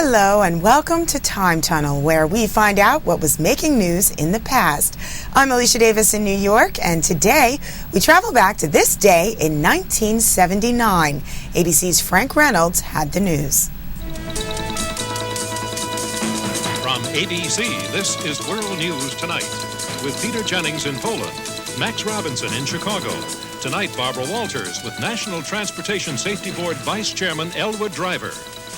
Hello and welcome to Time Tunnel, where we find out what was making news in the past. I'm Alicia Davis in New York, and today we travel back to this day in 1979. ABC's Frank Reynolds had the news. From ABC, this is World News Tonight, with Peter Jennings in Poland, Max Robinson in Chicago. Tonight, Barbara Walters with National Transportation Safety Board Vice Chairman Elwood Driver.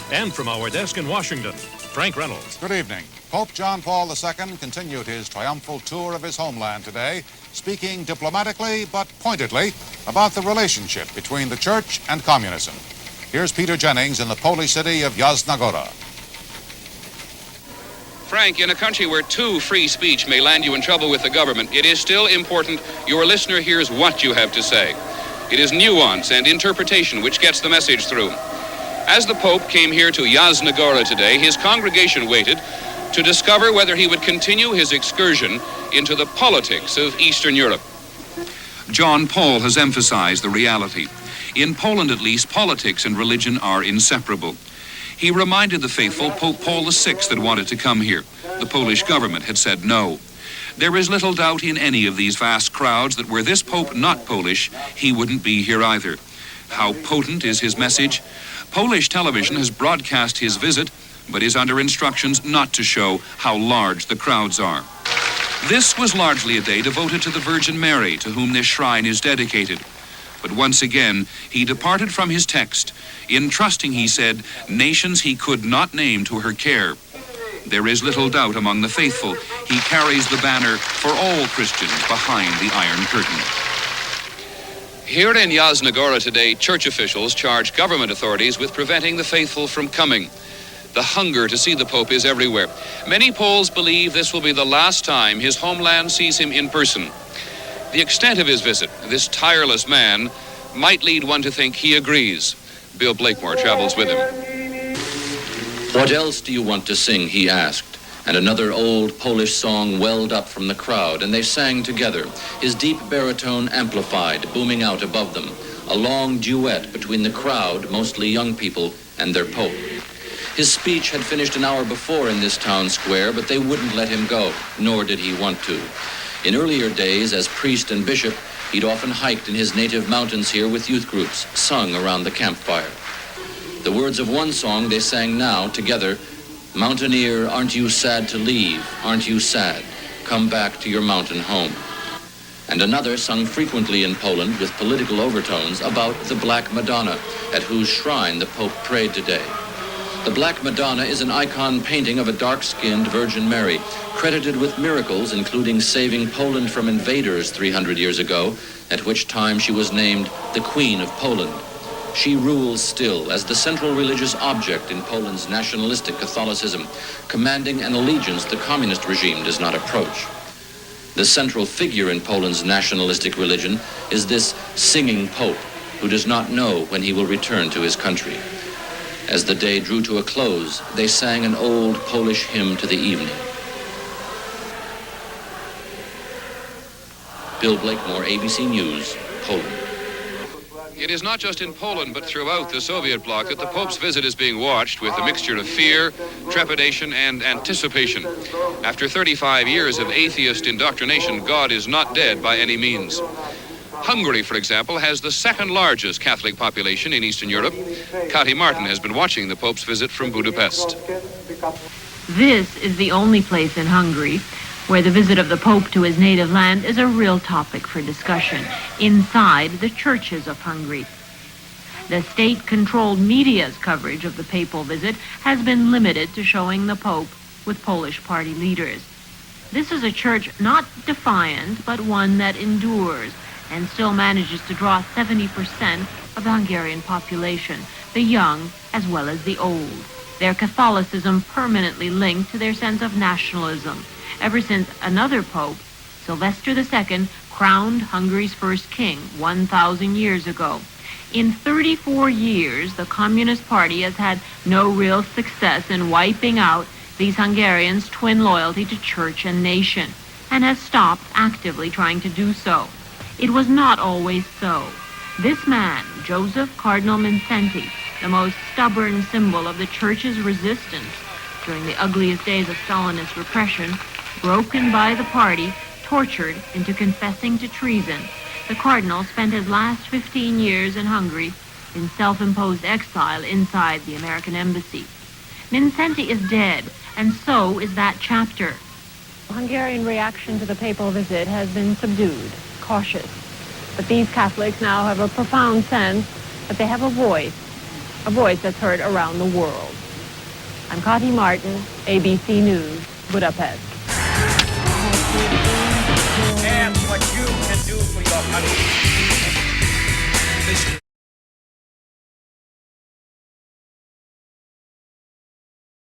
And from our desk in Washington, Frank Reynolds. Good evening. Pope John Paul II continued his triumphal tour of his homeland today, speaking diplomatically but pointedly about the relationship between the Church and communism. Here's Peter Jennings in the Polish city of Jasna Góra. Frank, in a country where free speech may land you in trouble with the government, it is still important your listener hears what you have to say. It is nuance and interpretation which gets the message through. As the Pope came here to Jasna Góra today, his congregation waited to discover whether he would continue his excursion into the politics of Eastern Europe. John Paul has emphasized the reality. In Poland, at least, politics and religion are inseparable. He reminded the faithful Pope Paul VI had wanted to come here. The Polish government had said no. There is little doubt in any of these vast crowds that were this Pope not Polish, he wouldn't be here either. How potent is his message? Polish television has broadcast his visit, but is under instructions not to show how large the crowds are. This was largely a day devoted to the Virgin Mary, to whom this shrine is dedicated. But once again, he departed from his text, entrusting, he said, nations he could not name to her care. There is little doubt among the faithful. He carries the banner for all Christians behind the Iron Curtain. Here in Jasna Góra today, church officials charge government authorities with preventing the faithful from coming. The hunger to see the Pope is everywhere. Many Poles believe this will be the last time his homeland sees him in person. The extent of his visit, this tireless man, might lead one to think he agrees. Bill Blakemore travels with him. "What else do you want to sing?" he asked. And another old Polish song welled up from the crowd, and they sang together, his deep baritone amplified, booming out above them, a long duet between the crowd, mostly young people, and their Pope. His speech had finished an hour before in this town square, but they wouldn't let him go, nor did he want to. In earlier days, as priest and bishop, he'd often hiked in his native mountains here with youth groups, sung around the campfire. The words of one song they sang now together: "Mountaineer, aren't you sad to leave? Aren't you sad? Come back to your mountain home." And another sung frequently in Poland with political overtones about the Black Madonna, at whose shrine the Pope prayed today. The Black Madonna is an icon painting of a dark-skinned Virgin Mary, credited with miracles including saving Poland from invaders 300 years ago, at which time she was named the Queen of Poland. She rules still as the central religious object in Poland's nationalistic Catholicism, commanding an allegiance the communist regime does not approach. The central figure in Poland's nationalistic religion is this singing Pope, who does not know when he will return to his country. As the day drew to a close, they sang an old Polish hymn to the evening. Bill Blakemore, ABC News, Poland. It is not just in Poland, but throughout the Soviet bloc that the Pope's visit is being watched with a mixture of fear, trepidation, and anticipation. After 35 years of atheist indoctrination, God is not dead by any means. Hungary, for example, has the second largest Catholic population in Eastern Europe. Kati Martin has been watching the Pope's visit from Budapest. This is the only place in Hungary where the visit of the Pope to his native land is a real topic for discussion inside the churches of Hungary. The state-controlled media's coverage of the papal visit has been limited to showing the Pope with Polish party leaders. This is a church not defiant, but one that endures and still manages to draw 70% of the Hungarian population, the young as well as the old. Their Catholicism permanently linked to their sense of nationalism, ever since another pope, Sylvester II, crowned Hungary's first king 1,000 years ago. In 34 years, the Communist Party has had no real success in wiping out these Hungarians' twin loyalty to church and nation, and has stopped actively trying to do so. It was not always so. This man, Joseph Cardinal Mindszenty, the most stubborn symbol of the Church's resistance during the ugliest days of Stalinist repression, broken by the party, tortured into confessing to treason, the Cardinal spent his last 15 years in Hungary in self-imposed exile inside the American embassy. Vincenti is dead, and so is that chapter. Hungarian reaction to the papal visit has been subdued, cautious. But these Catholics now have a profound sense that they have a voice that's heard around the world. I'm Kati Martin, ABC News, Budapest. Ask what you can do for your country.